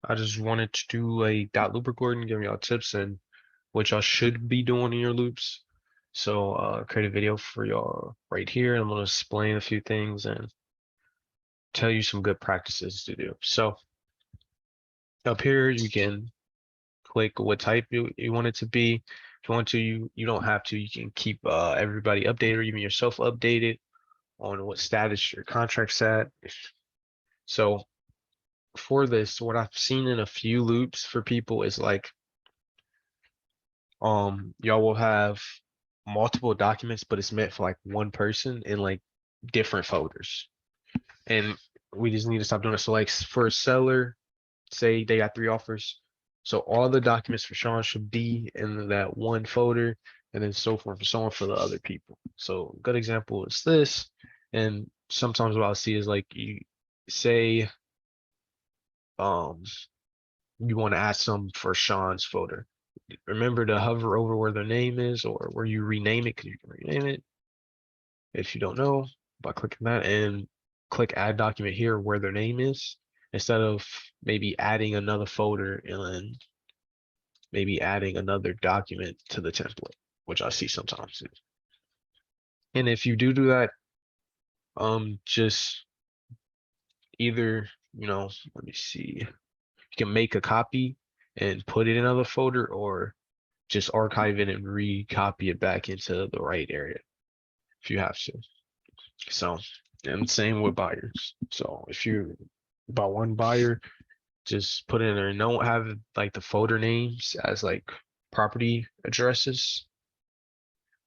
I just wanted to do a Dotloop recording, giving y'all tips and what y'all should be doing in your loops. So create a video for y'all right here. I'm gonna explain a few things and tell you some good practices to do. So up here you can click what type you want it to be. If you want to, you don't have to. You can keep everybody updated or even yourself updated on what status your contract's at. So for this, what I've seen in a few loops for people is like y'all will have multiple documents, but it's meant for like one person in like different folders. And we just need to stop doing it. So like for a seller, say they got 3 offers. So all the documents for Sean should be in that one folder, and then so forth and so on for the other people. So a good example is this. And sometimes what I'll see is like you say um you want to add some for Sean's folder. Remember to hover over where their name is or where you rename it, because you can rename it if you don't know by clicking that, and click add document here where their name is, instead of maybe adding another folder and then maybe adding another document to the template, which I see sometimes. And if you do that, just either, let me see, you can make a copy and put it in another folder, or just archive it and recopy it back into the right area if you have to. So, and same with buyers. So if you buy one buyer, just put it in there and don't have like the folder names as like property addresses.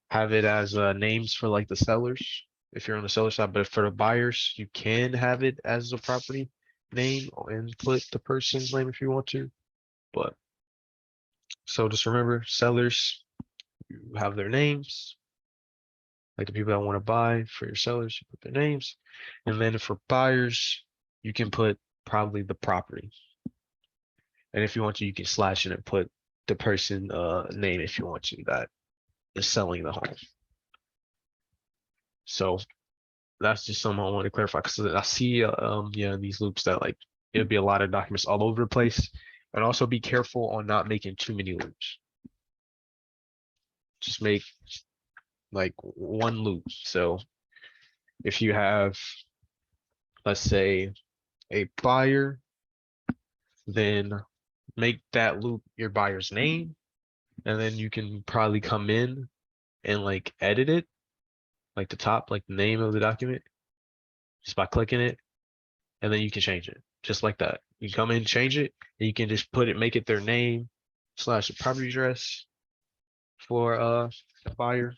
Have it as names for like the sellers if you're on the seller side, but for the buyers, you can have it as a property name and put the person's name if you want to. But so just remember, sellers, you have their names, like the people that want to buy. For your sellers, you put their names. And then for buyers, you can put probably the property. And if you want to, you can slash it and put the person name if you want to that is selling the home. So that's just something I want to clarify, because I see yeah, these loops that like it'll be a lot of documents all over the place. And also be careful on not making too many loops. Just make like one loop. So if you have, let's say, a buyer, then make that loop your buyer's name, and then you can probably come in and like edit it, like the top, like the name of the document, just by clicking it, and then you can change it just like that. You come in, change it, and you can just put it, make it their name slash the property address for the buyer,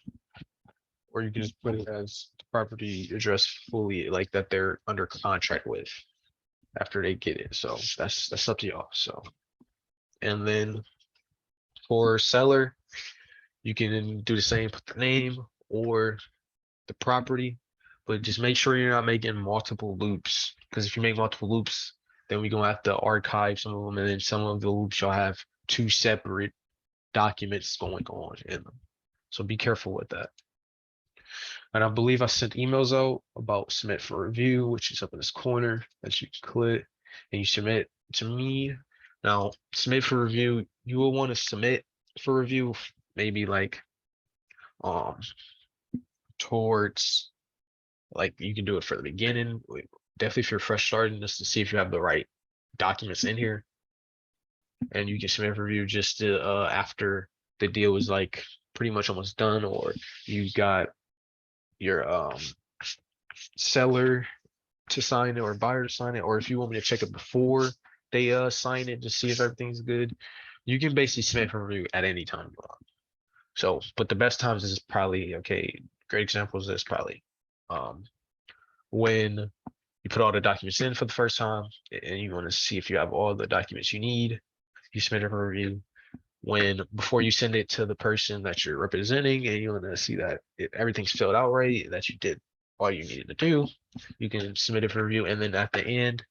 or you can just put it as the property address fully, like that they're under contract with after they get it. So that's up to y'all. So, and then for seller, you can do the same, put the name or the property, but just make sure you're not making multiple loops. Because if you make multiple loops, then we're gonna have to archive some of them, and then some of the loops you'll have two separate documents going on in them. So be careful with that. And I believe I sent emails out about submit for review, which is up in this corner that you can click and you submit to me. Now, submit for review, you will want to submit for review maybe like um towards, like you can do it for the beginning. Definitely if you're fresh starting, just to see if you have the right documents in here. And you can submit for review just to, after the deal is like pretty much almost done, or you got your seller to sign it or buyer to sign it, or if you want me to check it before they sign it to see if everything's good, you can basically submit for review at any time you want. So, but the best times is probably, okay, great examples is probably when you put all the documents in for the first time and you want to see if you have all the documents you need, you submit it for review. When before you send it to the person that you're representing and you want to see that everything's filled out right, that you did all you needed to do, you can submit it for review. And then at the end,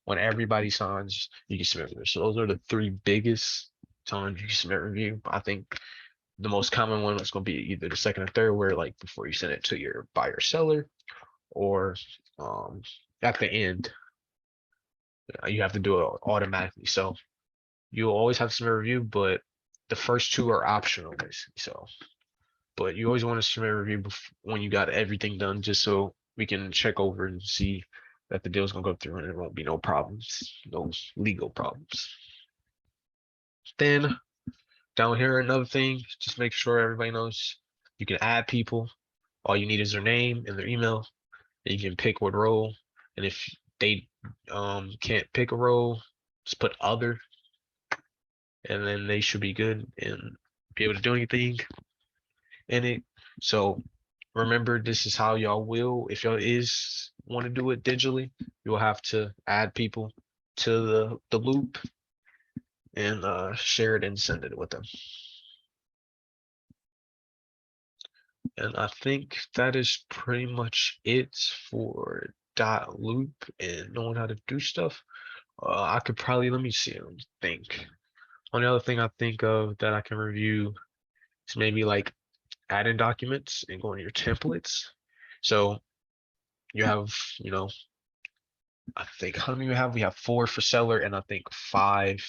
when everybody signs, you can submit review. So those are the three biggest times you can submit review. I think the most common one is going to be either the second or third, where like before you send it to your buyer seller, or at the end You have to do it automatically. So you'll always have to submit a review, but the first two are optional, basically. So, but you always want to submit a review when you got everything done, just so we can check over and see that the deal's gonna go through and there won't be no problems, no legal problems. Then down here, another thing, just make sure everybody knows you can add people. All you need is their name and their email, and you can pick what role. And if they can't pick a role, just put other, and then they should be good and be able to do anything in it. So remember, this is how y'all will, if y'all is want to do it digitally, you'll have to add people to the loop and share it and send it with them. And I think that is pretty much it for Dotloop and knowing how to do stuff. I could probably, let me see, let me think. Only other thing I think of that I can review is maybe like add-in documents and go into your templates. So you have, I think how many we have? We have 4 for seller and I think 5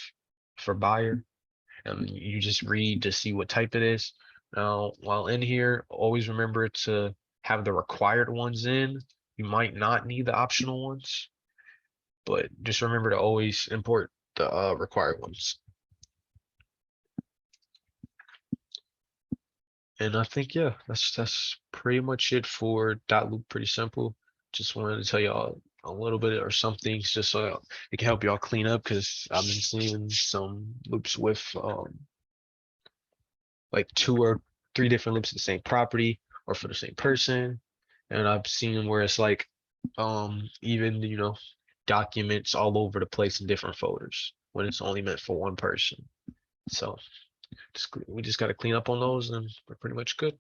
for buyer. And you just read to see what type it is. Now, while in here, always remember to have the required ones in. You might not need the optional ones, but just remember to always import the required ones. And I think, yeah, that's pretty much it for Dotloop. Pretty simple. Just wanted to tell y'all a little bit or some things just so it can help y'all clean up because I've been seeing some loops with like 2 or 3 different loops of the same property or for the same person. And I've seen where it's like even documents all over the place in different folders when it's only meant for one person. So we just got to clean up on those and we're pretty much good.